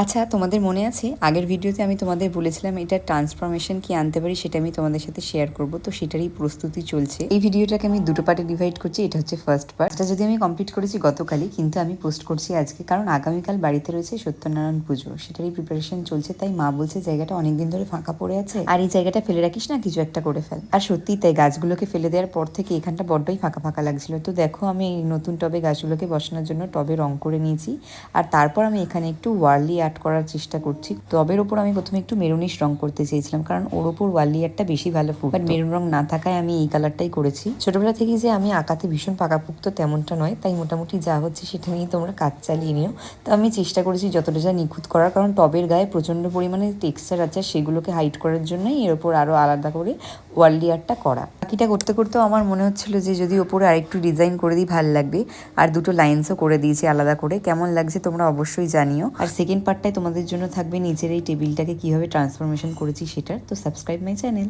আচ্ছা, তোমাদের মনে আছে আগের ভিডিওতে আমি তোমাদের বলেছিলাম এটা ট্রান্সফরমেশন কি আনতে পারি সেটা আমি তোমাদের সাথে শেয়ার করব। তো সেটারই প্রস্তুতি চলছে। এই ভিডিওটাকে আমি দুটো পার্টে ডিভাইড করছি। এটা হচ্ছে ফার্স্ট পার্ট। এটা যদি আমি কমপ্লিট করেছি গতকালই, কিন্তু আমি পোস্ট করছি আজকে, কারণ আগামীকাল বাড়িতে রয়েছে সত্যনারায়ণ পুজো, সেটারই প্রিপারেশন চলছে। তাই মা বলছে জায়গাটা অনেকদিন ধরে ফাঁকা পড়ে আছে, আর এই জায়গাটা ফেলে রাখিস না, কিছু একটা করে ফেল। আর সত্যি তাই, গাছগুলোকে ফেলে দেওয়ার পর থেকে এখানটা বড্ডই ফাঁকা ফাঁকা লাগছিল। তো দেখো, আমি এই নতুন টবে গাছগুলোকে বসানোর জন্য টবে রং করে নিয়েছি। আর তারপর আমি এখানে একটু ওয়ার্লি আর্ট করার চেষ্টা করছি। টবের ওপর আমি প্রথমে একটু মেরুনিশ রং করতে চেয়েছিলাম, কারণ ওর ওপর ওয়ার্লি আর্টটা বেশি ভালো ফুটতো। বাট মেরুন রং না থাকায় আমি এই কালারটাই করেছি। ছোটবেলা থেকে যে আমি আঁকাতে ভীষণ পাকাপুক্ত তেমনটা নয়, তাই মোটামুটি যা হচ্ছে সেটা নিয়ে তোমরা কাজ চালিয়ে নিও। তো আমি চেষ্টা করেছি যতটা যা নিখুঁত করার, কারণ টবের গায়ে প্রচণ্ড পরিমাণে টেক্সচার আছে, সেগুলোকে হাইড করার জন্যই এর ওপর আরও আলাদা করে ওয়ার্লি আর্টটা করা। বাকিটা করতে করতেও আমার মনে হচ্ছিল যে যদি ওপরে আরেকটু ডিজাইন করে দিই ভালো লাগবে। আর দুটো লাইন্সও করে দিয়েছি আলাদা করে। কেমন লাগছে তোমরা অবশ্যই জানিও। আর সেকেন্ড পার্টটাই তোমাদের জন্য থাকবে নিচের এই টেবিলটাকে কিভাবে ট্রান্সফরমেশন করেছি সেটার। তো সাবস্ক্রাইব মাই চ্যানেল।